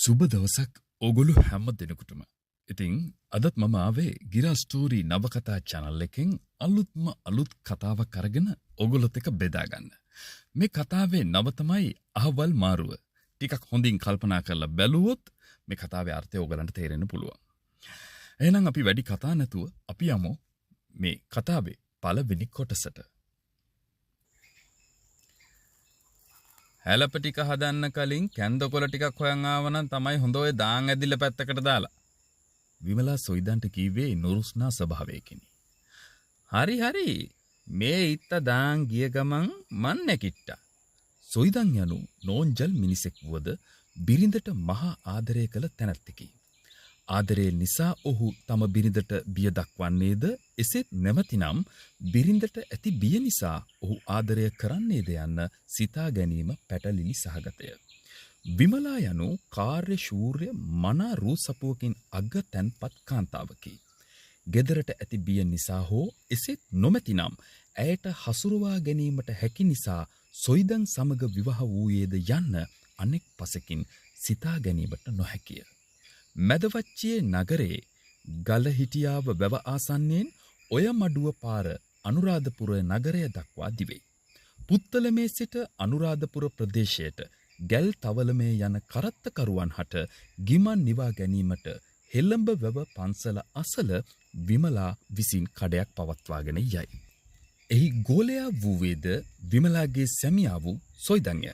සුබ දවසක් ඔගොලු හැම දෙනෙකුටම. ඉතින් අදත් මම ආවේ ගිරා ස්ටෝරි නවකතා channel එකෙන් අලුත් කතාවක් අරගෙන ඔගොල්ලොත් එක්ක බෙදා ගන්න. මේ කතාවේ නව තමයි අහවල් මාරුව. ටිකක් හොඳින් කල්පනා කරලා බැලුවොත් මේ කතාවේ අර්ථය ඔයගලන්ට තේරෙන්න පුළුවන්. එහෙනම් අපි වැඩි කතා නැතුව අපි යමු මේ කතාවේ පළවෙනි කොටසට. හැලප ටික හදන්න කලින් කැන්දකොළ ටිකක් හොයන් ආවනම් තමයි හොඳ ඔය දාන් ඇදිල්ල පැත්තකට දාලා. විමලා සොයිදන්ට කීවේ නුරුස්නා ස්වභාවයකිනි. හරි මේ ඉත්ත දාන් ගිය ගමන් මන් නැකිට්ටා. සොයිදන් යනු නෝන්ජල් මිනිසෙක් වුවද බිරිඳට මහා ආදරය කළ තැනැත්තෙකි. ආදරය නිසා ඔහු තම බිරිඳට බිය දක්වන්නේද එසේත් නැවතිනම් බිරිඳට ඇති බිය නිසා ඔහු ආදරය කරන්නේද යන්න සිතා ගැනීම පැටලිලි සහගතය. විමලා යනු කාර්ය ශූර්ය මනා රූ සපුවකින් අග තැන්පත් කාන්තාවකි. ගෙදරට ඇති බිය නිසා හෝ එසේත් නොමැතිනම් ඇයට හසුරුවා ගැනීමට හැකි නිසා සොයිදන් සමග විවාහ වූයේද යන්න අනෙක් පසකින් සිතා ගැනීමට නොහැකිය. මැදවච්චියේ නගරේ ගලහිටියාව වැව ආසන්නයෙන් ඔය මඩුව පාර අනුරාධපුර නගරය දක්වා දිවේ. පුත්තලමේ සිට අනුරාධපුර ප්‍රදේශයට ගැල් තවලමේ යන කරත්තකරුවන් හට ගිමන් නිවා ගැනීමට හෙළඹ වැව පන්සල අසල විමලා විසින් කඩයක් පවත්වාගෙන යයි. එහි ගෝලයා වූවේද විමලාගේ සැමියා වූ සොයිදන්ය.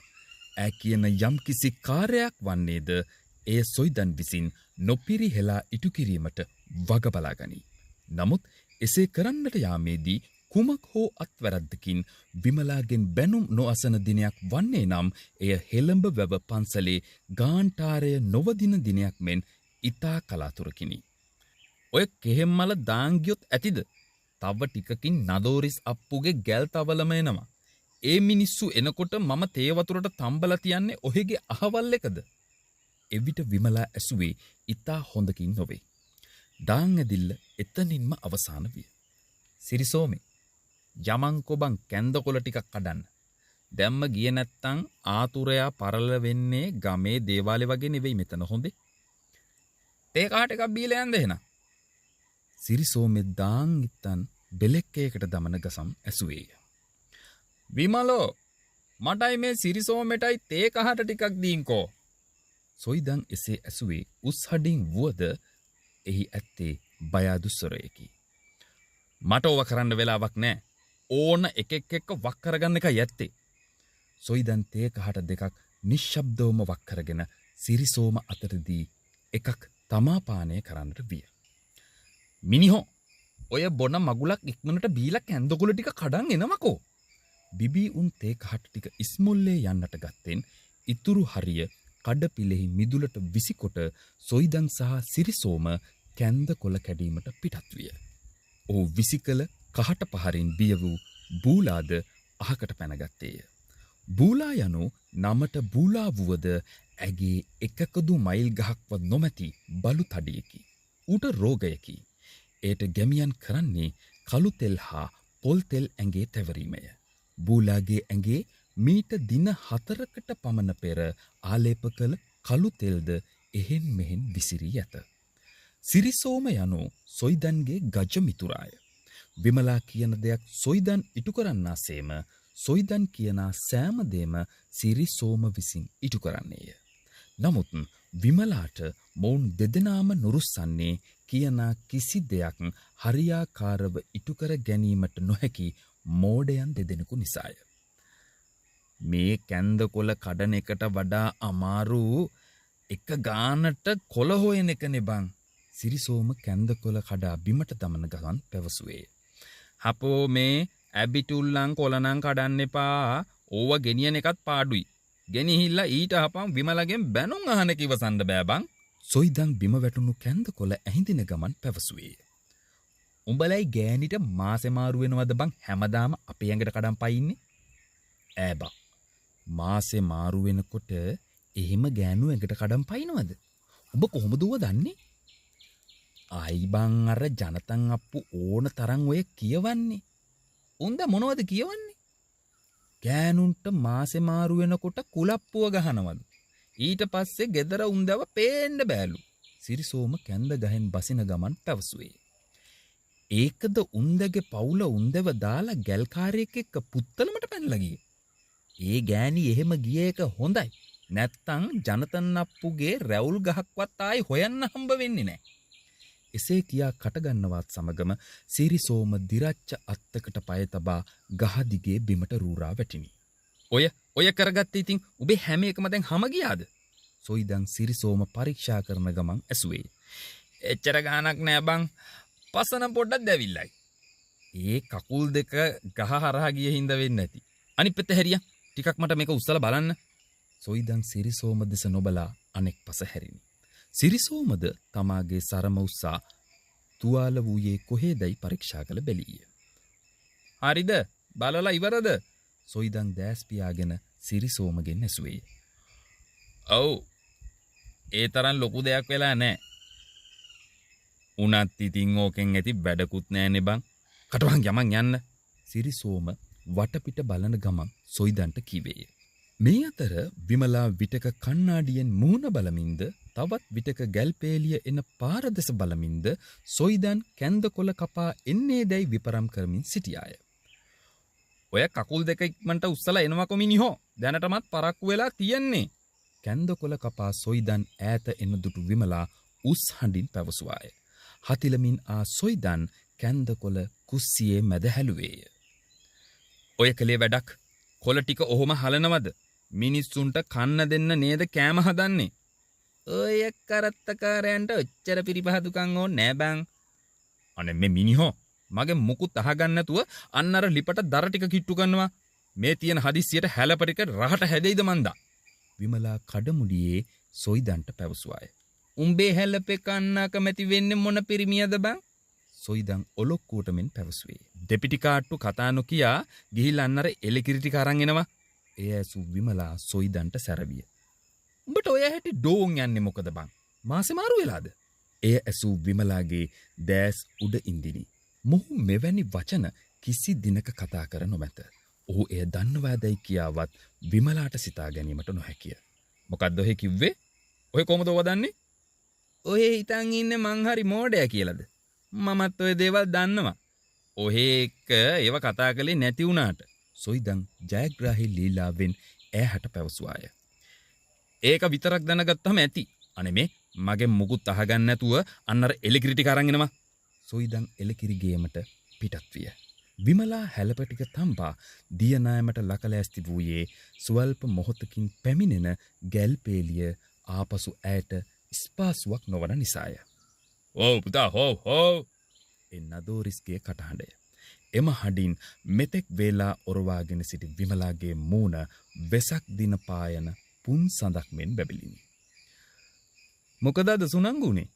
ඈ කියන යම්කිසි කාර්යයක් වන්නේද එය සොයිදන් විසින් නොපිරිහෙලා ඉටු කිරීමට වග බලා ගනී. නමුත් එසේ කරන්නට යාමේදී කුමක් හෝ අත්වැරද්දකින් විමලාගෙන් බැනුම් නොඅසන දිනයක් වන්නේ නම් එය හෙළඹ වැව පන්සලේ ගාන්ටාරය නොවදින දිනයක් මෙන් ඉතා කලාතුරකිනි. ඔය කෙහෙම්මල දාන් ගියොත් ඇතිද? තව ටිකකින් නදෝරිස් අප්පුගේ ගැල් තවලම එනවා. ඒ මිනිස්සු එනකොට මම තේ වතුරට තම්බලා තියන්නේ ඔහෙගේ අහවල් එකද? එවිට විමලා ඇසුවේ ඉතා හොඳකින් නොවේ. දාන් ඇදිල්ල එතනින්ම අවසාන විය. සිරිසෝමේ යමංකොබන් කැන්දකොළ ටිකක් කඩන්න. දැම්ම ගිය නැත්තං ආතුරයා පරල වෙන්නේ ගමේ දේවාලේ වගේ නෙවෙයි මෙතන හොඳේ. තේ කාට එකක් බීලා යන්න එහෙනම්. සිරිසෝමේ දාන් ඉත්තන් බෙලෙක්කයකට දමන ගසම් ඇසුවේය. විමලෝ මටයි මේ සිරිසෝමෙටයි තේ කහට ටිකක් දීන්කෝ. සොයිදන් එසේ ඇසුවේ උස්හඩින් වුවද එහි ඇත්තේ බයාදුස්සරයකි. මට ඕව කරන්න වෙලාවක් නෑ. ඕන එකෙක් එක්ක වක් කරගන්න එක යැත්තේ. සොයිදන් තේ කහට දෙකක් නිශ්ශබ්දවම වක් කරගෙන සිරිසෝම අතරදී එකක් තමා පානය කරන්නට විය. මිනිහෝ ඔය බොන මගුලක් ඉක්මනට බීලා කැන්දකොළ ටික කඩන් එනවකෝ. බිබී උන් තේ කහට ටික ඉස්මොල්ලේ යන්නට ගත්තෙන් ඉතුරු හරිය කඩපිලෙහි මිදුලට විසිකොට සොයිදන් සහ සිරිසෝම කැන්දකොළ කැඩීමට පිටත් විය. ඔහු විසිකල කහට පහරින් බිය වූ බූලාද අහකට පැනගත්තේය. බූලා යනු නමට බූලා වුවද ඇගේ එකකදු මයිල් ගහක්වත් නොමැති බලු තඩියකි. ඌට රෝගයකි. එයට ගැමියන් කරන්නේ කළු තෙල් හා පොල් තෙල් ඇඟේ තැවරීමය. බූලාගේ ඇඟේ මීට දින 4කට පමණ පෙර ආලේප කළ කළු තෙල්ද එහෙන් මෙහෙන් විසිරී ඇත. සිරිසෝම යනු සොයිදන්ගේ ගජ මිතුරාය. විමලා කියන දෙයක් සොයිදන් ඉටු කරන්නාසේම සොයිදන් කියනා සෑම දේම සිරිසෝම විසින් ඉටු කරන්නේය. නමුත් විමලාට මොවුන් දෙදෙනාම නුරුස්සන්නේ කියනා කිසි දෙයක් හරියාකාරව ඉටු කර ගැනීමට නොහැකි මෝඩයන් දෙදෙනෙකු නිසාය. මේ කැන්දකොළ කඩන එකට වඩා අමාරු එක ගානට කොළ හොයන එක නෙබං. සිරිසෝම කැන්දකොළ කඩා බිමට දමන ගමන් පැවසුවේ. හපෝ මේ ඇබිටුල්ලං කොළනං කඩන්න එපා. ඕව ගෙනියන එකත් පාඩුයි. ගෙනහිල්ලා ඊට හපන් විමලගෙන් බැනුම් අහන කිවසන්න බෑ බං. සොයිදන් බිම වැටුණු කැන්දකොළ ඇහිඳින ගමන් පැවසුවේ. උඹලයි ගෑනිට මාසෙ මාරු වෙනවද බං හැමදාම අපේ ඇඟට කඩන් පයින්නේ? ඈ බං මාසෙ මාරු වෙනකොට එහෙම ගෑනු ඇඟට කඩන් පයින්නවද? ඔබ කොහොමද ඌව දන්නේ? ආයි බං අර ජනතන් අප්පු ඕන තරම් ඔය කියවන්නේ. උන්ද මොනවද කියවන්නේ? ගෑනුන්ට මාසෙ මාරු වෙනකොට කුලප්පුව ගහනවලු. ඊට පස්සේ ගෙදර උන්දව පේන්න බෑලු. සිරිසෝම කැන්ද ගහෙන් බසින ගමන් පැවසුවේ. ඒකද උන්දගේ පවුල උන්දව දාලා ගැල්කාරයෙක් එක්ක පුත්තලමට පැනලා ගියේ. ඒ ගෑණි එහෙම ගිය එක හොඳයි. නැත්තම් ජනතන් අප්පුගේ රැවුල් ගහක්වත් ආයි හොයන්න හම්බ වෙන්නේ නැහැ. එසේ කියා කටගන්නවත් සමගම සිරිසෝම දිරච්ච අත්තකට පය තබා ගහ දිගේ බිමට රූරා වැටිනි. ඔය කරගත්තේ ඉතින් උඹේ හැම එකම දැන් හැම ගියාද? සොයිදන් සිරිසෝම පරීක්ෂා කරන ගමන් ඇසුවේ. එච්චර ගානක් නෑ බං. පසන පොඩ්ඩක් දැවිල්ලයි. ඒ කකුල් දෙක ගහ හරහා ගිය හින්දා වෙන්නේ නැති. අනිත් පැත්ත හැරියා. ටිකක් මට මේක උස්සලා බලන්න. සොයිදන් සිරිසෝම දෙස නොබලා අනෙක් පස හැරිනි. සිරිසෝමද තමාගේ සරම උස්සා තුවාල වූයේ කොහේදයි පරීක්ෂා කළ බැලීය. හරිද? බලලා ඉවරද? සොයිදන් දැස් පියාගෙන සිරිසෝමගෙන් ඇසුවේ. ඔව්. ඒ තරම් ලොකු දෙයක් වෙලා නැහැ. උනත් ඉතින් ඕකෙන් ඇති වැඩකුත් නැහැනේ බං. කටවහන් යමන් යන්න. සිරිසෝම වටපිට බලන ගමන් සොයිදන්ට කිව්වේය. මේ අතර විමලා විටක කණ්ණාඩියෙන් මුහුණ බලමින්ද තවත් විටක ගැල්පේලිය එන පාර දෙස බලමින්ද සොයිදන් කැන්ද කොළ කපා එන්නේ දැයි විපරම් කරමින් සිටියාය. ඔය කකුල් දෙක ඉක්මනට උස්සලා එනවා කොමිනිහෝ. දැනටමත් පරක්කු වෙලා තියන්නේ. කැන්ද කොළ කපා සොයිදන් ඈත එන දුටු විමලා උස් හඬින් පැවසුවාය. හතිලමින් ආ සොයිදන් කැන්ද කොළ කුස්සියේ මැද හැලුවේය. ඔය කලේ වැඩක්. කොළ ටික ඔහොම හලනවද? මිනිස්සුන්ට කන්න දෙන්න නේද කෑම හදන්නේ? ඔය කරත්තකාරයන්ට ඔච්චර පිරිපහදුකම් ඕනේ නෑ බං. අනේ මේ මිනිහෝ මගේ මුකුත් අහගන්න නැතුව අන්න අර ලිපට දර ටික කිට්ටු කරනවා. මේ තියෙන හදිස්සියට හැලපටික රහට හැදෙයිද මන්දා. විමලා කඩමුඩියේ සොයිදන්ට පැවසුවාය. උඹේ හැලපේ කන්න කැමති වෙන්නේ මොන පිරිමියද බං? සොයිදන් ඔලොක්කුවට මෙන් පැවසුවේ. දෙපිටි කාට්ටු කතා නොකියා ගිහිල්ලා අන්න අර එලකිරි ටික අරන් එනවා. එය ඇසු විමලා සොයිදන්ට සැරවිය. උඹට ඔය හැටි ඩෝන් යන්නේ මොකද බං? මාසෙ මාරු වෙලාද? එය ඇසු විමලාගේ දැස් උඩ ඉන්දිනි. මොහු මෙවැනි වචන කිසි දිනක කතා කර නොමැත. ඔහු එය දන්නවාදයි කියාවත් විමලාට සිතා ගැනීමට නොහැකිය. මොකද්ද ඔහෙ කිව්වේ? ඔහෙ කොහමද ඔව දන්නේ? ඔහෙ හිතන් ඉන්නේ මං හරි මෝඩයා කියලාද? මමත් ඔය දේවල් දන්නවා. ඔහෙ එක්ක ඒව කතා කළේ නැති වුණාට සොයිදන් ජයග්‍රාහී ලීලාවෙන් ඈහට පැවසුවාය. ඒක විතරක් දැනගත්තම ඇති. අනේ මේ මගේ මුකුත් අහගන්න නැතුව අන්නර එලකිරි ටික අරන් එනවා. සොයිදන් එලකිරි ගේමට පිටත් විය. විමලා හැලපටික තම්පා දියනායමට ලකලෑස්ති වූයේ ස්වල්ප මොහොතකින් පැමිණෙන ගැල්පේලිය ආපසු ඇයට ස්පාසුවක් නොවන නිසාය. "ඕ පුතා හෝ" එන්න දෝරිස්ගේ කටහඬය. එම හඬින් මෙතෙක් වේලා ඔරවාගෙන සිටි විමලාගේ මූණ වෙසක් දින පායන පුන් සඳක් මෙන් බැබලිනි. "මොකද අද සුනංගුනේ?"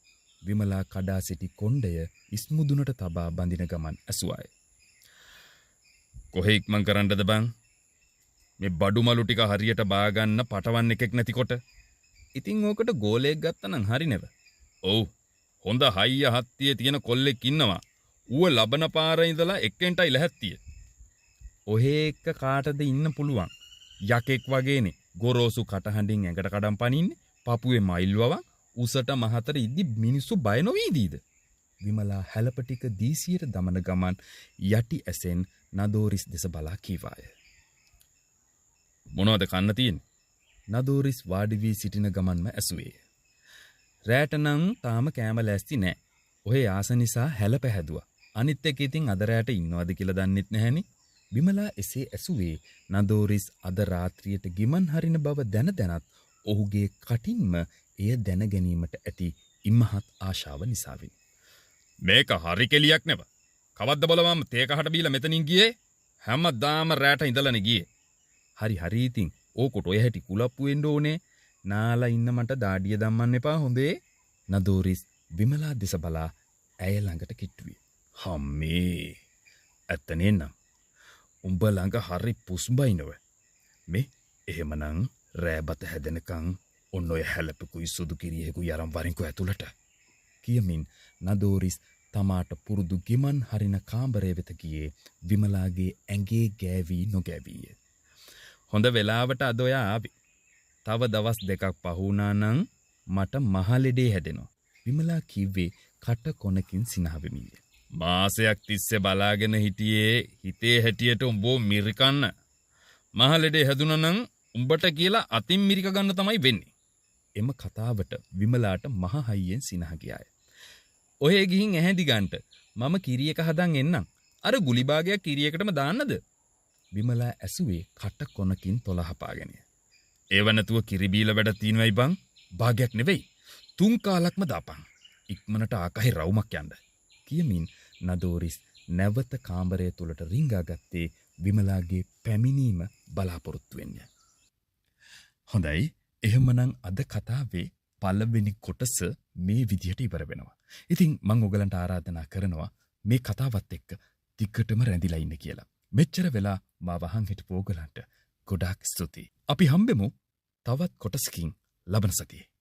විමලා කඩා සිටි කොණ්ඩය ඉස්මුදුනට තබා බඳින ගමන් ඇසුවාය. "කොහෙ ඉක්මන් කරන්නද බං? මේ බඩුමලු ටික හරියට බාගන්න පටවන් එකෙක් නැතිකොට. ඉතින් ඕකට ගෝලයක් ගත්තනම් හරි නෙව." "ඔව්. හොඳ හයිය හත්තියේ තියෙන කොල්ලෙක් ඉන්නවා. ඌව ලබන පාරේ ඉඳලා එක්කෙන්ටයි ලැහැත්තිය." "ඔහේ එක්ක කාටද ඉන්න පුළුවන්? යකෙක් වගේනේ. ගොරෝසු කටහඬින් ඇඟට කඩම් පනින්නේ. පපුවේ මයිල් වවන් උසට මහතර ඉද්දි මිනිස්සු බය නොවීදීද?" විමලා හැලපටික දීසියට දමන ගමන් යටි ඇසෙන් නදෝරිස් දෙස බලා කීවාය. "මොනවද කන්න තියෙන්නේ?" නදෝරිස් වාඩි වී සිටින ගමන්ම ඇසුවේ. "රෑට නම් තාම කෑම ලෑස්ති නෑ. ඔහේ ආස නිසා හැලප හැදුවා. අනිත් එක ඉතින් අද රෑට ඉන්නවද කියලා දන්නෙත් නැහැනේ." විමලා එසේ ඇසුවේ නදෝරිස් අද රාත්‍රියට ගිමන් හරින බව දැනත් ඔහුගේ කටින්ම එය දැන ගැනීමට ඇති ඉමහත් ආශාව නිසාවෙනි. "මේක හරි කෙලියක් නෙව. කවද්ද බලවම තේ කහට බීලා මෙතනින් ගියේ? හැමදාම රෑට ඉඳලානේ ගියේ." හරි ඉතින් ඕකට ඔය හැටි කුලප්පු වෙන්න ඕනේ. නාලා ඉන්න මට දාඩිය දම්මන්න එපා හොඳේ." නදෝරිස් විමලා දෙස බලා ඇය ළඟට කිට්ටුවේ. "හම්මේ ඇත්ත නේනම්. උඹ ළඟ හරි පුස්බයිනව. මේ එහෙමනම් රෑබත හැදෙනකන් ඔන්න ඔය හැලපකුයි සුදු කිරියෙකුයි අරන් වරින්කෝ ඇතුළට." කියමින් නදෝරිස් තමාට පුරුදු ගිමන් හරින කාමරය වෙත ගියේ විමලාගේ ඇඟේ ගෑවි නොගෑවිය. "හොඳ වෙලාවට අද ඔයා ආවේ. තව දවස් දෙකක් පහුණා නම් මට මහලෙඩේ හැදෙනවා. විමලා කිව්වේ කට කොනකින් සිනහ වෙමින්. මාසයක් තිස්සේ බලාගෙන හිටියේ හිතේ හැටියට උඹෝ මිරිකන්න. මහලෙඩේ හැදුනා නම් උඹට කියලා අතින් මිරික ගන්න තමයි වෙන්නේ. එම කතාවට විමලාට මහ හයියෙන් සිනහ ගියාය. ඔහේ ගිහින් ඇහැඳි ගන්නට මම කිරියක හදන් එන්නම්. අර ගුලි භාගයක් කිරියකටම දාන්නද? විමලා ඇසුවේ කට කොනකින් තොල හපාගෙන. ඒව නැතුව කිරි බීලා වැඩ තියනවයි බං. භාගයක් නෙවෙයි. 3 කාලක්ම දාපන්. ඉක්මනට ආකහි රවුමක් යන්න. කියමින් නදෝරිස් නැවත කාමරය තුලට රිංගා ගත්තේ විමලාගේ පැමිණීම බලාපොරොත්තු වෙන්න. හොඳයි. එහෙමනම් අද කතාවේ පළවෙනි කොටස මේ විදිහට ඉවර වෙනවා. ඉතින් මම ඔයගලන්ට ආරාධනා කරනවා මේ කතාවත් එක්ක දිගටම රැඳිලා ඉන්න කියලා. මෙච්චර වෙලා මාව අහන් හිටපු ඔයගලන්ට ගොඩාක් ස්තුතියි. අපි හම්බෙමු තවත් කොටසකින් ලබන සතියේ.